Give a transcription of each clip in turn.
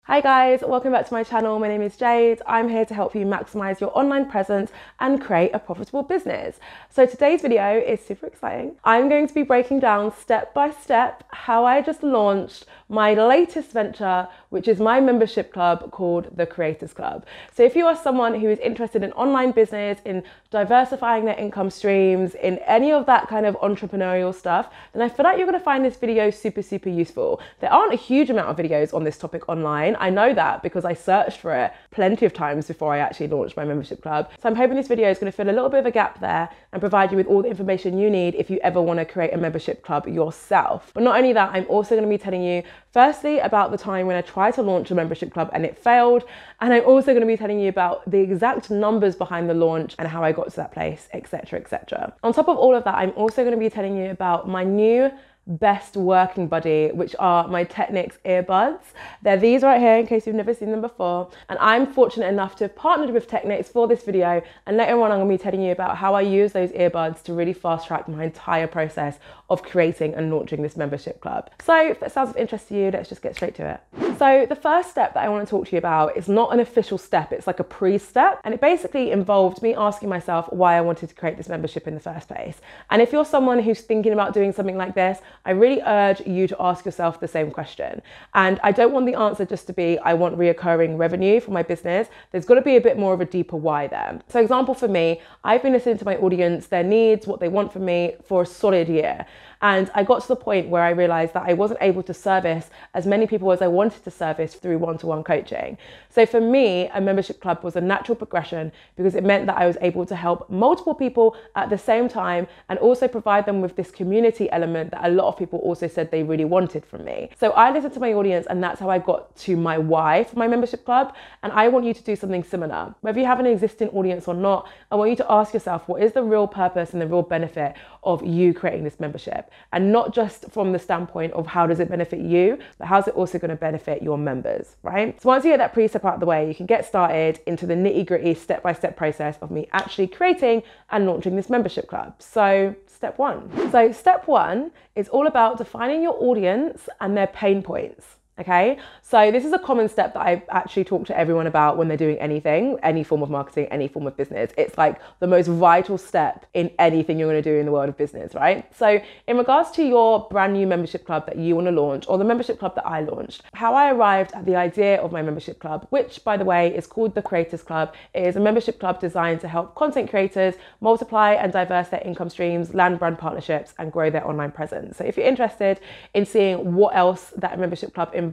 Hi guys, welcome back to my channel. My name is Jade. I'm here to help you maximize your online presence and create a profitable business. So today's video is super exciting. I'm going to be breaking down step by step how I just launched my latest venture, which is my membership club called the Creators Club. So if you are someone who is interested in online business, in diversifying their income streams, in any of that kind of entrepreneurial stuff, then I feel like you're going to find this video super useful. There aren't a huge amount of videos on this topic online. I know that because I searched for it plenty of times before I actually launched my membership club. So I'm hoping this video is going to fill a little bit of a gap there and provide you with all the information you need if you ever want to create a membership club yourself. But not only that, I'm also going to be telling you firstly about the time when I tried to launch a membership club and it failed. And I'm also going to be telling you about the exact numbers behind the launch and how I got to that place, etc, etc. On top of all of that, I'm also going to be telling you about my new best working buddy, which are my Technics earbuds. They're these right here in case you've never seen them before. And I'm fortunate enough to have partnered with Technics for this video. And later on, I'm gonna be telling you about how I use those earbuds to really fast track my entire process of creating and launching this membership club. So if that sounds of interest to you, let's just get straight to it. So the first step that I want to talk to you about is not an official step, it's like a pre-step. And it basically involved me asking myself why I wanted to create this membership in the first place. And if you're someone who's thinking about doing something like this, I really urge you to ask yourself the same question. And I don't want the answer just to be, I want reoccurring revenue for my business. There's got to be a bit more of a deeper why there. So example for me, I've been listening to my audience, their needs, what they want from me for a solid year. And I got to the point where I realized that I wasn't able to service as many people as I wanted to service through one-to-one coaching. So for me, a membership club was a natural progression because it meant that I was able to help multiple people at the same time and also provide them with this community element that a lot of people also said they really wanted from me. So I listened to my audience and that's how I got to my why for my membership club. And I want you to do something similar. Whether you have an existing audience or not, I want you to ask yourself, what is the real purpose and the real benefit of you creating this membership? And not just from the standpoint of how does it benefit you, but how's it also going to benefit your members, right? So once you get that precept out of the way, you can get started into the nitty-gritty step-by-step process of me actually creating and launching this membership club. So step one. So step one is all about defining your audience and their pain points. Okay, so this is a common step that I actually talk to everyone about when they're doing anything, any form of marketing, any form of business. It's like the most vital step in anything you're going to do in the world of business, right? So in regards to your brand new membership club that you want to launch, or the membership club that I launched, how I arrived at the idea of my membership club, which by the way is called the Creators Club, is a membership club designed to help content creators multiply and diverse their income streams, land brand partnerships, and grow their online presence. So if you're interested in seeing what else that membership club involves,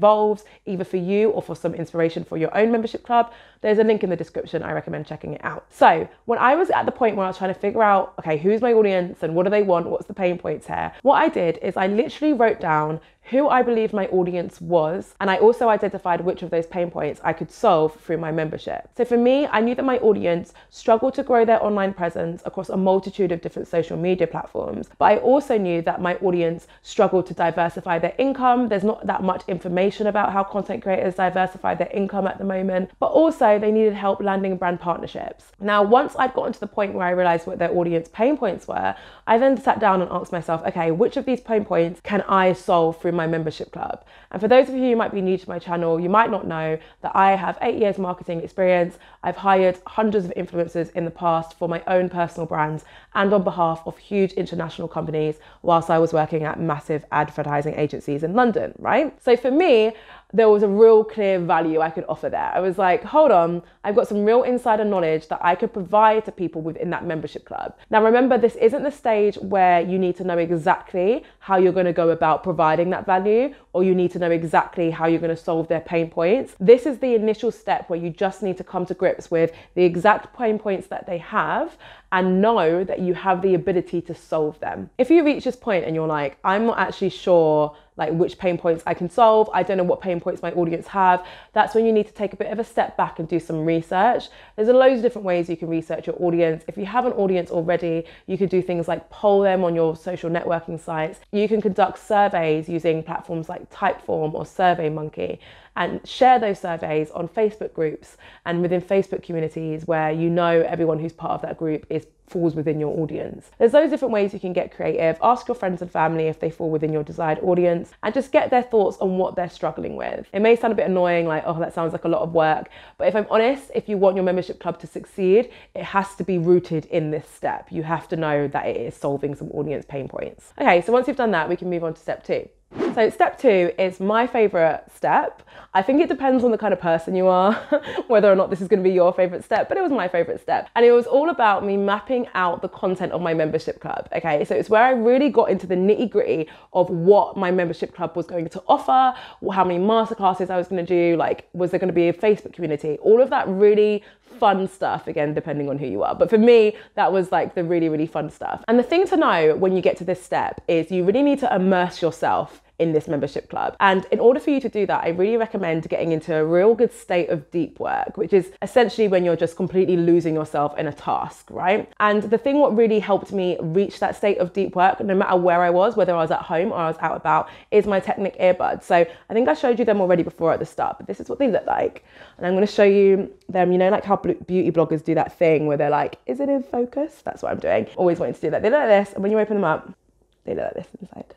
either for you or for some inspiration for your own membership club, there's a link in the description. I recommend checking it out. So when I was at the point where I was trying to figure out, okay, who's my audience and what do they want? What's the pain points here? What I did is I literally wrote down who I believed my audience was, and I also identified which of those pain points I could solve through my membership. So for me, I knew that my audience struggled to grow their online presence across a multitude of different social media platforms, but I also knew that my audience struggled to diversify their income. There's not that much information about how content creators diversify their income at the moment, but also they needed help landing brand partnerships. Now, once I'd gotten to the point where I realized what their audience pain points were, I then sat down and asked myself, okay, which of these pain points can I solve through my membership club? And for those of you who might be new to my channel, you might not know that I have 8 years marketing experience. I've hired hundreds of influencers in the past for my own personal brands and on behalf of huge international companies whilst I was working at massive advertising agencies in London, right? So for me, there was a real clear value I could offer there. I was like, hold on, I've got some real insider knowledge that I could provide to people within that membership club. Now remember, this isn't the stage where you need to know exactly how you're going to go about providing that value, or you need to know exactly how you're going to solve their pain points. This is the initial step where you just need to come to grips with the exact pain points that they have and know that you have the ability to solve them. If you reach this point and you're like, I'm not actually sure like which pain points I can solve, I don't know what pain points my audience have, that's when you need to take a bit of a step back and do some research. There's loads of different ways you can research your audience. If you have an audience already, you could do things like poll them on your social networking sites. You can conduct surveys using platforms like Typeform or SurveyMonkey. and share those surveys on Facebook groups and within Facebook communities where you know everyone who's part of that group falls within your audience. There's loads of different ways you can get creative. Ask your friends and family if they fall within your desired audience and just get their thoughts on what they're struggling with. It may sound a bit annoying, like, oh, that sounds like a lot of work, but if I'm honest, if you want your membership club to succeed, it has to be rooted in this step. You have to know that it is solving some audience pain points. Okay, so once you've done that, we can move on to step 2. So step 2 is my favorite step. I think it depends on the kind of person you are, whether or not this is going to be your favorite step, but it was my favorite step. And it was all about me mapping out the content of my membership club. Okay, so it's where I really got into the nitty gritty of what my membership club was going to offer, how many masterclasses I was going to do, like, was there going to be a Facebook community, all of that really fun stuff, again, depending on who you are. But for me, that was like the really, really fun stuff. And the thing to know when you get to this step is you really need to immerse yourself in this membership club. And in order for you to do that, I really recommend getting into a real good state of deep work, which is essentially when you're just completely losing yourself in a task, right? And the thing what really helped me reach that state of deep work, no matter where I was, whether I was at home or I was out about, is my Technic earbuds. So I think I showed you them already before at the start, but this is what they look like. And I'm going to show you them, you know, like how beauty bloggers do that thing where they're like, is it in focus? That's what I'm doing. Always wanting to do that. They look like this, and when you open them up, they look like this inside.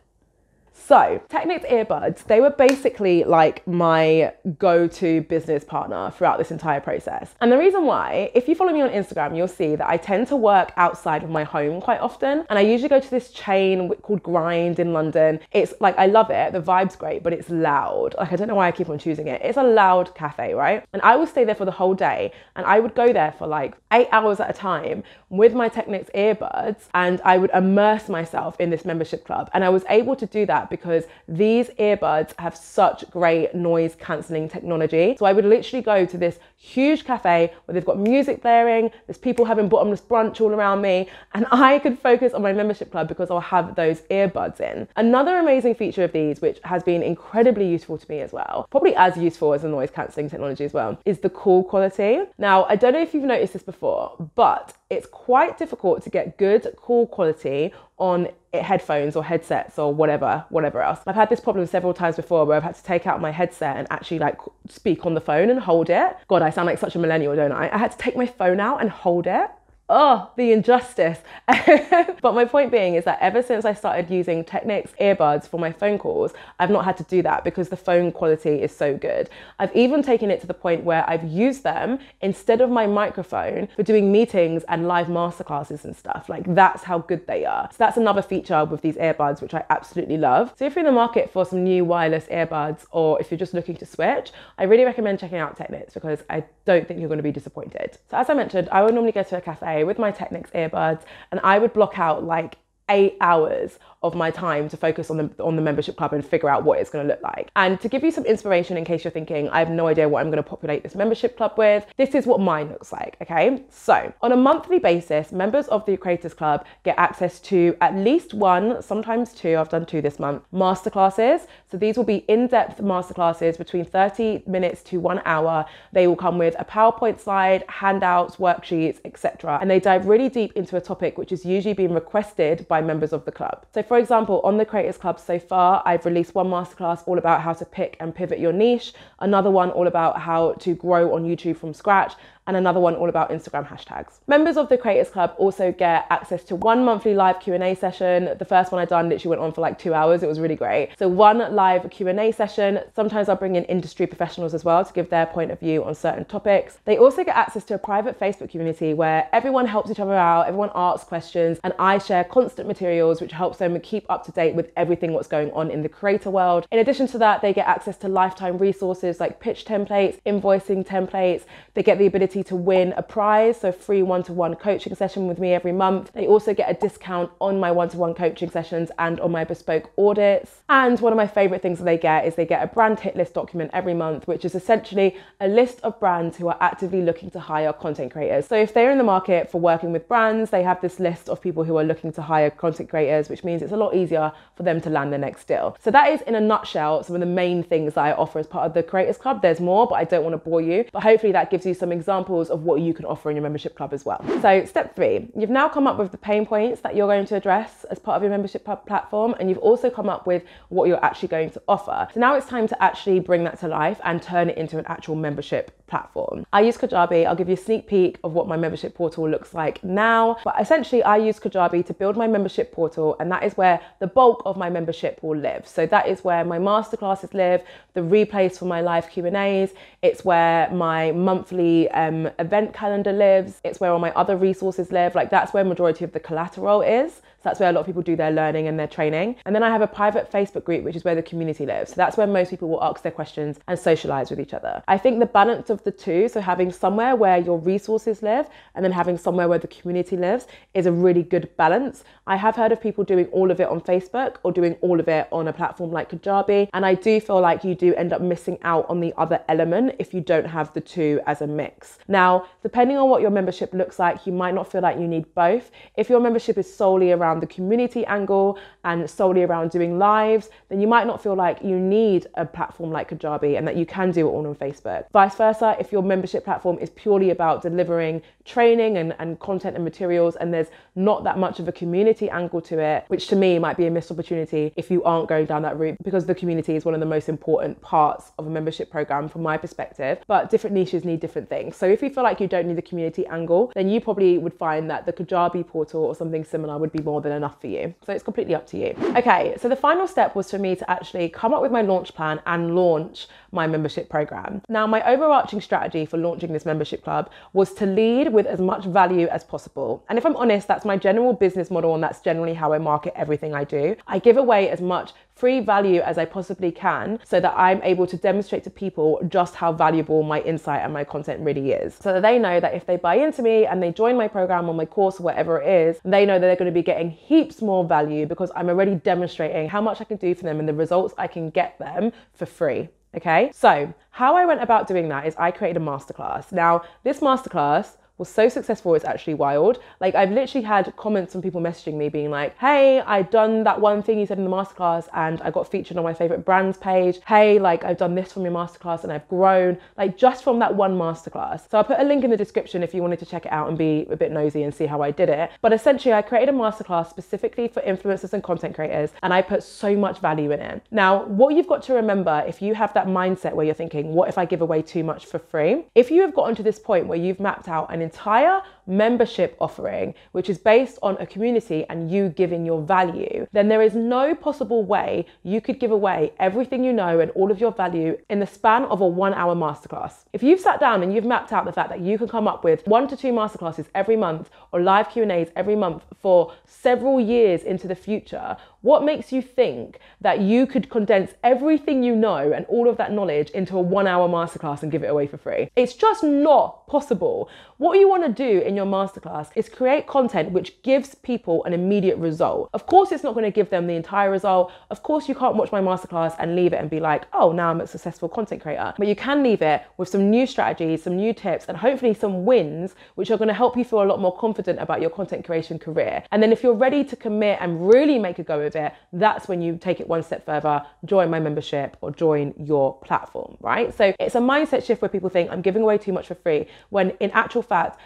So Technic's earbuds, they were basically like my go-to business partner throughout this entire process. And the reason why, if you follow me on Instagram, you'll see that I tend to work outside of my home quite often. And I usually go to this chain called Grind in London. It's like, I love it. The vibe's great, but it's loud. Like, I don't know why I keep on choosing it. It's a loud cafe, right? And I would stay there for the whole day. And I would go there for like 8 hours at a time with my Technic's earbuds. And I would immerse myself in this membership club. And I was able to do that because these earbuds have such great noise cancelling technology. So I would literally go to this huge cafe where they've got music blaring, there's people having bottomless brunch all around me, and I could focus on my membership club because I'll have those earbuds in. Another amazing feature of these, which has been incredibly useful to me as well, probably as useful as the noise cancelling technology as well, is the call quality. Now, I don't know if you've noticed this before, but it's quite difficult to get good call quality on headphones or headsets or whatever else. I've had this problem several times before where I've had to take out my headset and actually like speak on the phone and hold it. God, I sound like such a millennial, don't I? I had to take my phone out and hold it. Oh, the injustice. But my point being is that ever since I started using Technic's earbuds for my phone calls, I've not had to do that because the phone quality is so good. I've even taken it to the point where I've used them instead of my microphone for doing meetings and live masterclasses and stuff. Like, that's how good they are. So that's another feature with these earbuds, which I absolutely love. So if you're in the market for some new wireless earbuds, or if you're just looking to switch, I really recommend checking out Technic's because I don't think you're going to be disappointed. So as I mentioned, I would normally go to a cafe with my Technic's earbuds and I would block out like 8 hours of my time to focus on the membership club and figure out what it's going to look like. And to give you some inspiration in case you're thinking, I have no idea what I'm going to populate this membership club with, this is what mine looks like, okay? So on a monthly basis, members of the Creators Club get access to at least 1, sometimes 2, I've done 2 this month, masterclasses. So these will be in-depth masterclasses between 30 minutes to 1 hour. They will come with a PowerPoint slide, handouts, worksheets, etc. And they dive really deep into a topic which is usually being requested by members of the club. So for example, on the Creators Club so far, I've released one masterclass all about how to pick and pivot your niche, another one all about how to grow on YouTube from scratch, and another one all about Instagram hashtags. Members of the Creators Club also get access to 1 monthly live Q&A session. The first one I done literally went on for like 2 hours. It was really great. So 1 live Q&A session. Sometimes I'll bring in industry professionals as well to give their point of view on certain topics. They also get access to a private Facebook community where everyone helps each other out, everyone asks questions, and I share constant materials which helps them keep up to date with everything what's going on in the creator world. In addition to that, they get access to lifetime resources like pitch templates, invoicing templates. They get the ability to win a prize, so free one-to-one coaching session with me every month. They also get a discount on my one-to-one coaching sessions and on my bespoke audits. And one of my favorite things that they get is they get a brand hit list document every month, which is essentially a list of brands who are actively looking to hire content creators. So if they're in the market for working with brands, they have this list of people who are looking to hire content creators, which means it's a lot easier for them to land their next deal. So that is in a nutshell some of the main things that I offer as part of the Creators Club. There's more, but I don't want to bore you. But hopefully that gives you some examples examples of what you can offer in your membership club as well. So step 3, you've now come up with the pain points that you're going to address as part of your membership club platform, and you've also come up with what you're actually going to offer. So now it's time to actually bring that to life and turn it into an actual membership platform. I use Kajabi. I'll give you a sneak peek of what my membership portal looks like now, but essentially I use Kajabi to build my membership portal, and that is where the bulk of my membership will live. So that is where my masterclasses live, the replays for my live Q&As, it's where my monthly event calendar lives, it's where all my other resources live. Like, that's where majority of the collateral is. So that's where a lot of people do their learning and their training. And then I have a private Facebook group, which is where the community lives. So that's where most people will ask their questions and socialize with each other. I think the balance of the two, so having somewhere where your resources live and then having somewhere where the community lives, is a really good balance. I have heard of people doing all of it on Facebook or doing all of it on a platform like Kajabi. And I do feel like you do end up missing out on the other element if you don't have the two as a mix. Now, depending on what your membership looks like, you might not feel like you need both. If your membership is solely around the community angle and solely around doing lives, then you might not feel like you need a platform like Kajabi and that you can do it all on Facebook. Vice versa, if your membership platform is purely about delivering training and content and materials, and there's not that much of a community angle to it, which to me might be a missed opportunity if you aren't going down that route, because the community is one of the most important parts of a membership program from my perspective. But different niches need different things. So if you feel like you don't need the community angle, then you probably would find that the Kajabi portal or something similar would be more than enough for you. So it's completely up to you. Okay, so the final step was for me to actually come up with my launch plan and launch my membership program. Now, my overarching strategy for launching this membership club was to lead with as much value as possible. And if I'm honest, that's my general business model, and that's generally how I market everything I do. I give away as much free value as I possibly can so that I'm able to demonstrate to people just how valuable my insight and my content really is. So that they know that if they buy into me and they join my program or my course or whatever it is, they know that they're going to be getting heaps more value because I'm already demonstrating how much I can do for them and the results I can get them for free. Okay, so how I went about doing that is I created a masterclass. Now, this masterclass was so successful, it's actually wild. Like, I've literally had comments from people messaging me being like, hey, I've done that one thing you said in the masterclass and I got featured on my favorite brands page. Hey, like, I've done this from your masterclass and I've grown, like, just from that one masterclass. So I'll put a link in the description if you wanted to check it out and be a bit nosy and see how I did it. But essentially, I created a masterclass specifically for influencers and content creators, and I put so much value in it. Now, what you've got to remember, if you have that mindset where you're thinking, what if I give away too much for free? If you have gotten to this point where you've mapped out an entire membership offering, which is based on a community and you giving your value, then there is no possible way you could give away everything you know and all of your value in the span of a 1-hour masterclass. If you've sat down and you've mapped out the fact that you can come up with 1 to 2 masterclasses every month or live Q&As every month for several years into the future, what makes you think that you could condense everything you know and all of that knowledge into a 1-hour masterclass and give it away for free? It's just not possible. What you want to do in your masterclass is create content which gives people an immediate result. Of course, it's not going to give them the entire result. Of course, you can't watch my masterclass and leave it and be like, oh, now I'm a successful content creator. But you can leave it with some new strategies, some new tips, and hopefully some wins, which are going to help you feel a lot more confident about your content creation career. And then if you're ready to commit and really make a go of it, that's when you take it one step further, join my membership or join your platform, right? So it's a mindset shift where people think I'm giving away too much for free, when in actual fact,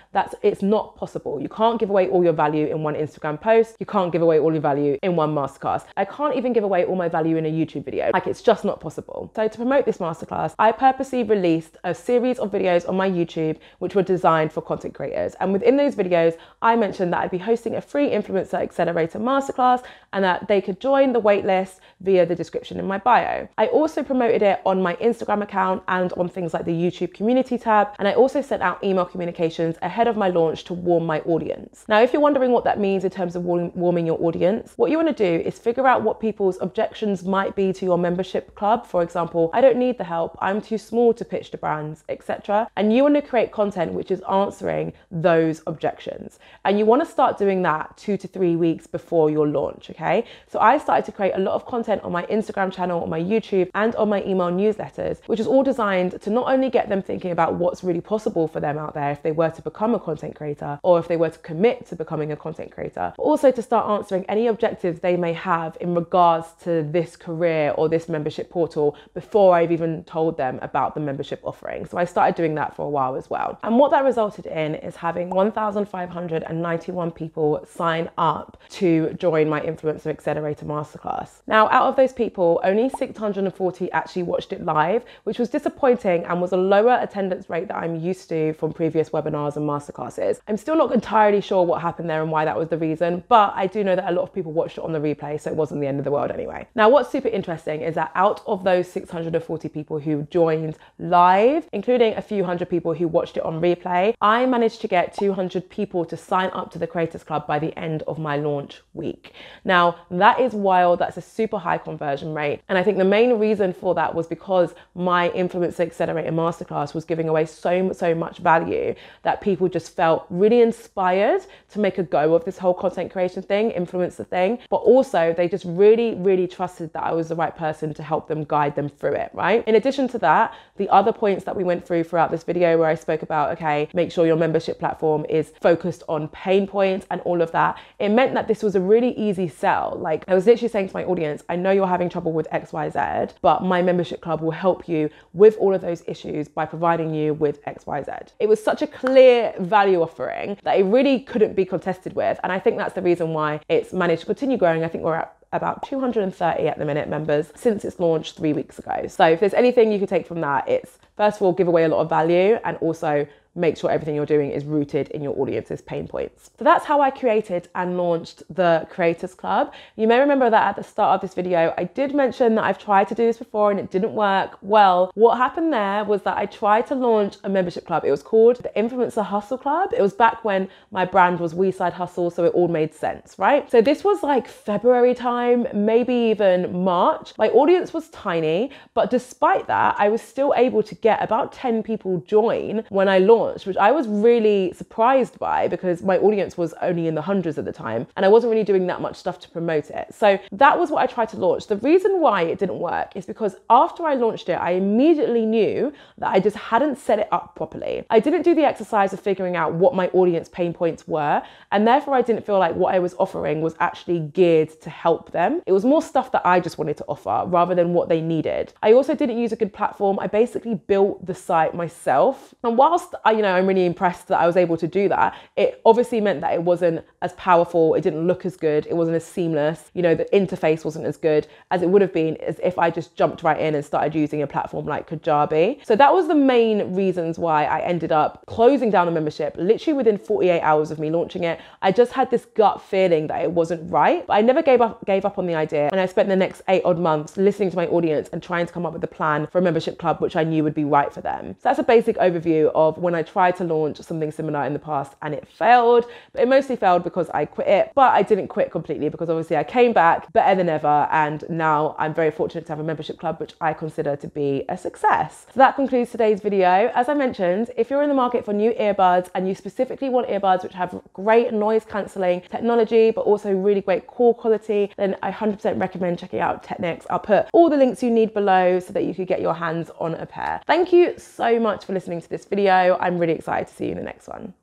it's not possible. You can't give away all your value in one Instagram post. You can't give away all your value in one masterclass. I can't even give away all my value in a YouTube video. Like, it's just not possible. So to promote this masterclass, I purposely released a series of videos on my YouTube, which were designed for content creators. And within those videos, I mentioned that I'd be hosting a free influencer accelerator masterclass and that they could join the waitlist via the description in my bio. I also promoted it on my Instagram account and on things like the YouTube community tab. And I also sent out email communications ahead of my launch to warm my audience. Now, if you're wondering what that means in terms of warming your audience, what you want to do is figure out what people's objections might be to your membership club. For example, I don't need the help, I'm too small to pitch to brands, etc. And you want to create content which is answering those objections. And you want to start doing that 2 to 3 weeks before your launch, okay? So I started to create a lot of content on my Instagram channel, on my YouTube, and on my email newsletters, which is all designed to not only get them thinking about what's really possible for them out there if they were to become a content creator, or if they were to commit to becoming a content creator, but also to start answering any objectives they may have in regards to this career or this membership portal before I've even told them about the membership offering. So I started doing that for a while as well. And what that resulted in is having 1,591 people sign up to join my Influencer Accelerator Masterclass. Now, out of those people, only 640 actually watched it live, which was disappointing and was a lower attendance rate that I'm used to from previous webinars and masterclasses. I'm still not entirely sure what happened there and why that was the reason, but I do know that a lot of people watched it on the replay, so it wasn't the end of the world anyway. Now, what's super interesting is that out of those 640 people who joined live, including a few hundred people who watched it on replay, I managed to get 200 people to sign up to the Creators Club by the end of my launch week. Now, that is wild. That's a super high conversion rate. And I think the main reason for that was because my Influencer Accelerator Masterclass was giving away so much value that people just felt really inspired to make a go of this whole content creation thing, influencer thing, but also they just really trusted that I was the right person to help them, guide them through it, right? In addition to that, the other points that we went through throughout this video where I spoke about, okay, make sure your membership platform is focused on pain points and all of that, it meant that this was a really easy sell. Like, I was literally saying to my audience, I know you're having trouble with XYZ, but my membership club will help you with all of those issues by providing you with XYZ. It was such a clear value offering that it really couldn't be contested with. And I think that's the reason why it's managed to continue growing. I think we're at about 230 at the minute members since its launch 3 weeks ago. So if there's anything you could take from that, it's first of all, give away a lot of value, and also make sure everything you're doing is rooted in your audience's pain points. So that's how I created and launched the Creators Club. You may remember that at the start of this video, I did mention that I've tried to do this before and it didn't work. Well, what happened there was that I tried to launch a membership club. It was called the Influencer Hustle Club. It was back when my brand was We Side Hustle, so it all made sense, right? So this was like February time, maybe even March. My audience was tiny, but despite that, I was still able to get about 10 people join when I launched, which I was really surprised by because my audience was only in the hundreds at the time and I wasn't really doing that much stuff to promote it. So that was what I tried to launch. The reason why it didn't work is because after I launched it, I immediately knew that I just hadn't set it up properly. I didn't do the exercise of figuring out what my audience pain points were, and therefore I didn't feel like what I was offering was actually geared to help them. It was more stuff that I just wanted to offer rather than what they needed. I also didn't use a good platform. I basically built the site myself. And whilst I'm really impressed that I was able to do that, it obviously meant that it wasn't as powerful, it didn't look as good, it wasn't as seamless, the interface wasn't as good as it would have been as if I just jumped right in and started using a platform like Kajabi. So that was the main reasons why I ended up closing down the membership literally within 48 hours of me launching it. I just had this gut feeling that it wasn't right, but I never gave up on the idea, and I spent the next 8 odd months listening to my audience and trying to come up with a plan for a membership club which I knew would be right for them. So that's a basic overview of when I tried to launch something similar in the past and it failed, but it mostly failed because I quit it. But I didn't quit completely because obviously I came back better than ever, and now I'm very fortunate to have a membership club which I consider to be a success. So that concludes today's video. As I mentioned, if you're in the market for new earbuds and you specifically want earbuds which have great noise cancelling technology but also really great call quality, then I 100% recommend checking out Technics. I'll put all the links you need below so that you could get your hands on a pair. Thank you so much for listening to this video. I'm really excited to see you in the next one.